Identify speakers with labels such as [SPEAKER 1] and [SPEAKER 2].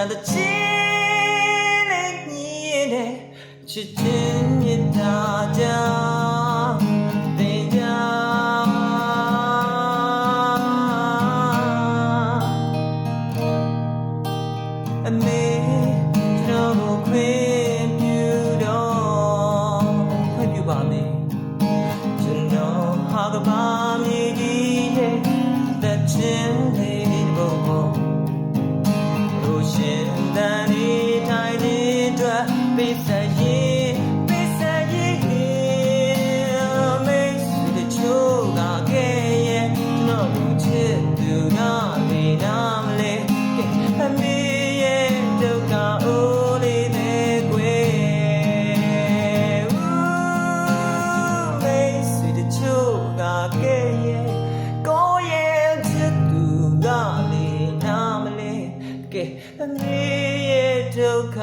[SPEAKER 1] 的经历你的去见面大家对呀没ကျွန်တော်ခွင့်ပြုတော့ခွင့်ပြုပါမယ်ကျွန်တော်ဟာကဘာမြေကြီးရဲ့သက်ချင်းလေးပေါ်ရှင်တန်ဒီထိုင်ဒီအတွက်ပေးဆက်ရေးမေးစတဲ့ချိုးကခဲ့ရဲ့တော့လူချစ်သူကနေနာမလဲအမေရဲ့ဒုက္ခအိုးလေးတဲ့ကွယ်မေးစတဲ့ချိုးကခဲ့ရဲ့ကိုရဲ့ချစ်သူကနေနာမလဲအမေရဲ့ဒုက္ခ